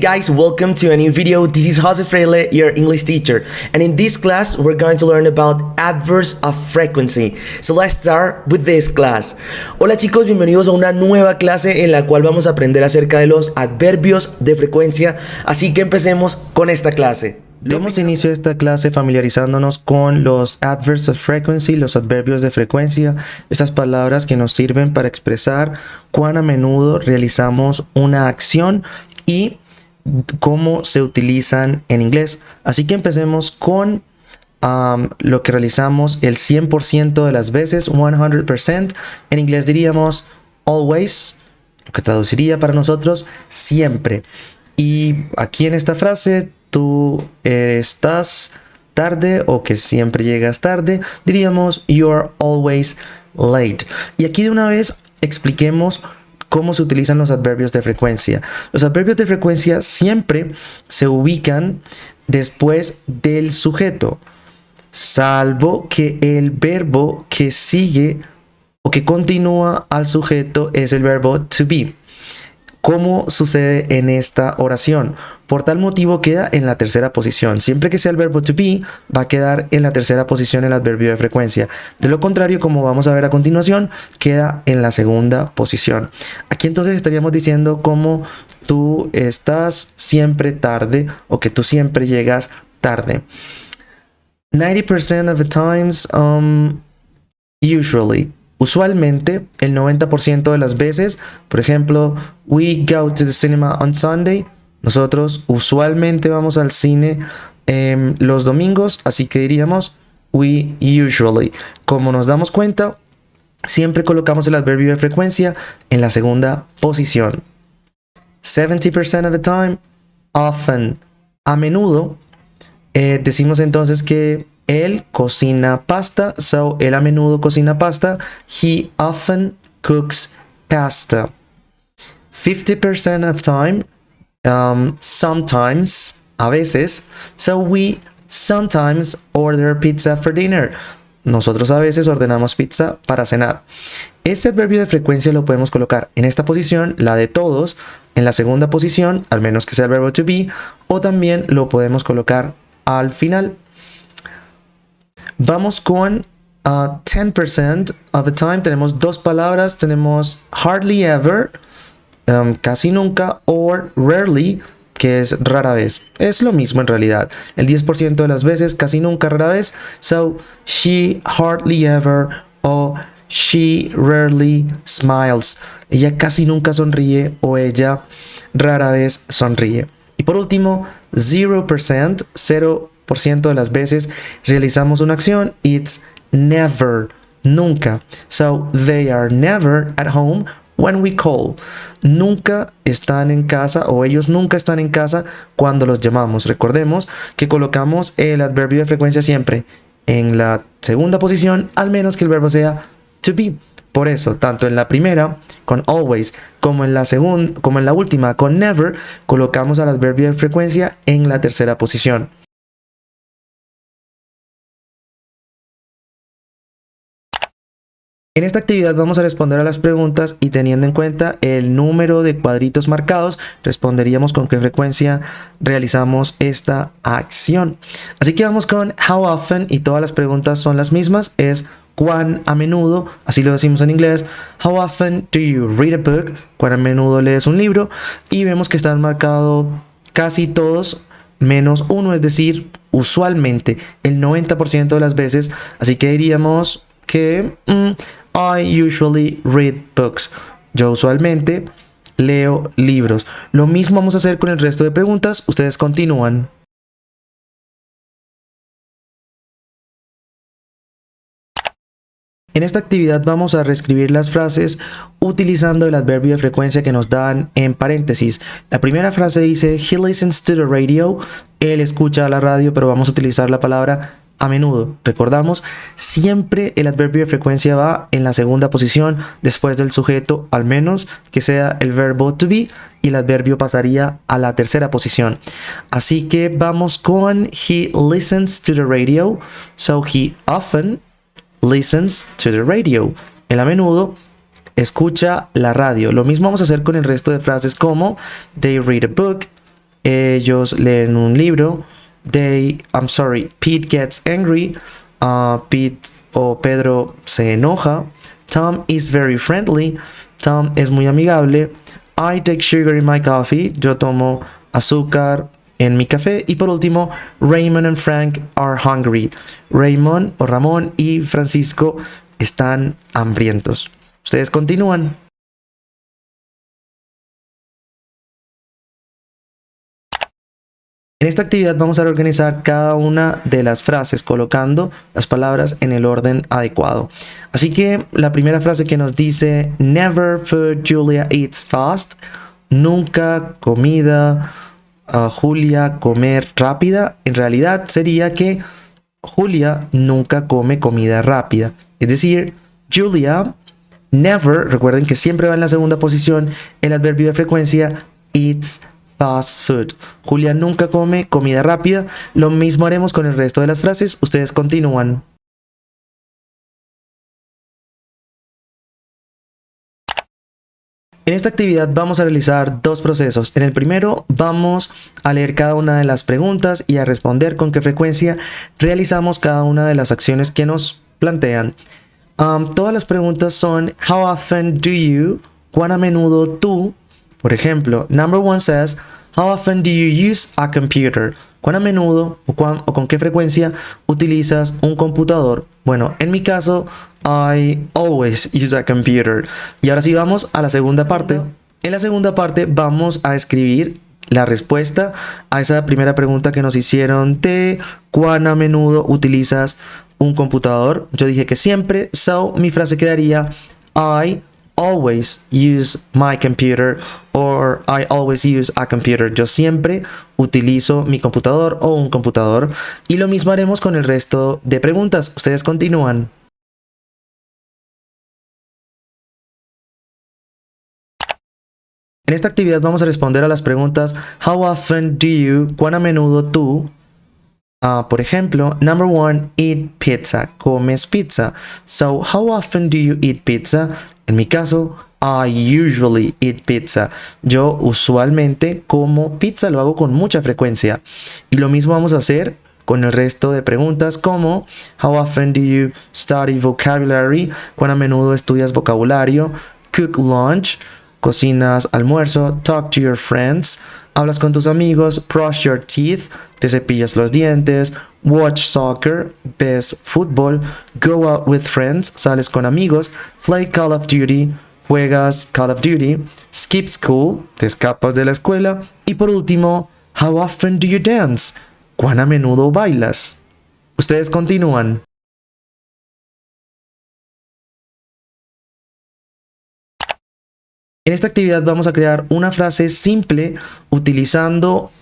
guys, welcome to a new video. This is Jose Freile, your English teacher, and in this class we're going to learn about adverbs of frequency. So let's start with this class. Hola chicos, bienvenidos a una nueva clase en la cual vamos a aprender acerca de los adverbios de frecuencia, así que empecemos con esta clase. Demos inicio a esta clase familiarizándonos con los adverbs of frequency, los adverbios de frecuencia, estas palabras que nos sirven para expresar cuán a menudo realizamos una acción y cómo se utilizan en inglés. Así que empecemos con lo que realizamos el 100% de las veces, 100%. En inglés diríamos always, lo que traduciría para nosotros siempre. Y aquí en esta frase, tú estás tarde o que siempre llegas tarde, diríamos you're always late. Y aquí de una vez expliquemos cómo se utilizan los adverbios de frecuencia. Los adverbios de frecuencia siempre se ubican después del sujeto, salvo que el verbo que sigue o que continúa al sujeto es el verbo to be. ¿Cómo sucede en esta oración? Por tal motivo queda en la tercera posición. Siempre que sea el verbo to be, va a quedar en la tercera posición el adverbio de frecuencia. De lo contrario, como vamos a ver a continuación, queda en la segunda posición. Aquí entonces estaríamos diciendo como tú estás siempre tarde o que tú siempre llegas tarde. 90% of the times, usually. Usualmente, el 90% de las veces, por ejemplo, we go to the cinema on Sunday. Nosotros usualmente vamos al cine los domingos, así que diríamos we usually. Como nos damos cuenta, siempre colocamos el adverbio de frecuencia en la segunda posición. 70% of the time, often. A menudo, decimos entonces que él cocina pasta, so él a menudo cocina pasta. He often cooks pasta. 50% of time, sometimes, a veces, so we sometimes order pizza for dinner. Nosotros a veces ordenamos pizza para cenar. Este adverbio de frecuencia lo podemos colocar en esta posición, la de todos, en la segunda posición, al menos que sea el verbo to be, o también lo podemos colocar al final. Vamos con 10% of the time. Tenemos dos palabras. Tenemos hardly ever, casi nunca, or rarely, que es rara vez. Es lo mismo en realidad. El 10% de las veces, casi nunca, rara vez. So, she hardly ever o she rarely smiles. Ella casi nunca sonríe o ella rara vez sonríe. Y por último, 0%, 0% de las veces realizamos una acción. It's never, nunca. So, they are never at home when we call. Nunca están en casa o ellos nunca están en casa cuando los llamamos. Recordemos que colocamos el adverbio de frecuencia siempre en la segunda posición, al menos que el verbo sea to be. Por eso, tanto en la primera con always como en la segunda, como en la última con never, colocamos al adverbio de frecuencia en la tercera posición. En esta actividad vamos a responder a las preguntas y teniendo en cuenta el número de cuadritos marcados, responderíamos con qué frecuencia realizamos esta acción. Así que vamos con how often y todas las preguntas son las mismas, es cuán a menudo, así lo decimos en inglés. How often do you read a book? Cuán a menudo lees un libro. Y vemos que están marcados casi todos menos uno, es decir, usualmente el 90% de las veces. Así que diríamos que I usually read books. Yo usualmente leo libros. Lo mismo vamos a hacer con el resto de preguntas. Ustedes continúan. En esta actividad vamos a reescribir las frases utilizando el adverbio de frecuencia que nos dan en paréntesis. La primera frase dice he listens to the radio. Él escucha la radio, pero vamos a utilizar la palabra a menudo. Recordamos, siempre el adverbio de frecuencia va en la segunda posición después del sujeto, al menos que sea el verbo to be, y el adverbio pasaría a la tercera posición. Así que vamos con he listens to the radio. So he often listens to the radio. El a menudo escucha la radio. Lo mismo vamos a hacer con el resto de frases como they read a book, Ellos leen un libro. Pete gets angry. Pete o Pedro se enoja. Tom is very friendly. Tom es muy amigable. I take sugar in my coffee. Yo tomo azúcar en mi café. Y por último, Raymond and Frank are hungry. Raymond o Ramón y Francisco están hambrientos. Ustedes continúan. En esta actividad vamos a reorganizar cada una de las frases colocando las palabras en el orden adecuado. Así que la primera frase que nos dice Never food Julia eats fast. Nunca comida Julia comer rápida. En realidad sería que Julia nunca come comida rápida. Es decir, Julia never, recuerden que siempre va en la segunda posición el adverbio de frecuencia eats fast food. Julia nunca come comida rápida. Lo mismo haremos con el resto de las frases. Ustedes continúan. En esta actividad vamos a realizar dos procesos. En el primero vamos a leer cada una de las preguntas y a responder con qué frecuencia realizamos cada una de las acciones que nos plantean. Todas las preguntas son How often do you? ¿Cuán a menudo tú? Por ejemplo, number one says, How often do you use a computer? ¿Cuán a menudo o con qué frecuencia utilizas un computador? Bueno, en mi caso, I always use a computer. Y ahora sí vamos a la segunda parte. En la segunda parte vamos a escribir la respuesta a esa primera pregunta que nos hicieron de ¿cuán a menudo utilizas un computador? Yo dije que siempre, so mi frase quedaría I always use my computer or I always use a computer. Yo siempre utilizo mi computador o un computador. Y lo mismo haremos con el resto de preguntas. Ustedes continúan. En esta actividad vamos a responder a las preguntas How often do you? ¿Cuán a menudo tú? Por ejemplo, number one, eat pizza. ¿Comes pizza? So, how often do you eat pizza? En mi caso, I usually eat pizza. Yo usualmente como pizza, lo hago con mucha frecuencia. Y lo mismo vamos a hacer con el resto de preguntas como How often do you study vocabulary? ¿Cuán a menudo estudias vocabulario? Cook lunch. Cocinas almuerzo. Talk to your friends. Hablas con tus amigos. Brush your teeth. Te cepillas los dientes. Watch soccer. Ves fútbol. Go out with friends. Sales con amigos. Play Call of Duty. Juegas Call of Duty. Skip school. Te escapas de la escuela. Y por último, How often do you dance? ¿Cuán a menudo bailas? Ustedes continúan. En esta actividad vamos a crear una frase simple utilizando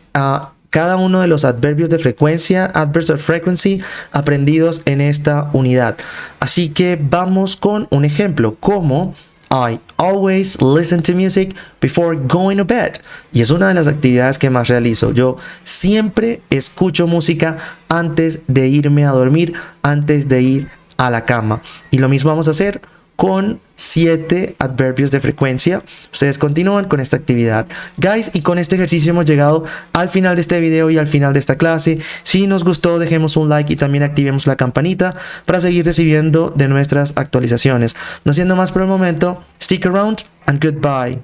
cada uno de los adverbios de frecuencia, adverbs of frequency, aprendidos en esta unidad. Así que vamos con un ejemplo, como I always listen to music before going to bed. Y es una de las actividades que más realizo. Yo siempre escucho música antes de irme a dormir, antes de ir a la cama. Y lo mismo vamos a hacer con 7 adverbios de frecuencia. Ustedes continúan con esta actividad. Guys, y con este ejercicio hemos llegado al final de este video y al final de esta clase. Si nos gustó, dejemos un like y también activemos la campanita para seguir recibiendo de nuestras actualizaciones. No siendo más por el momento, stick around and goodbye.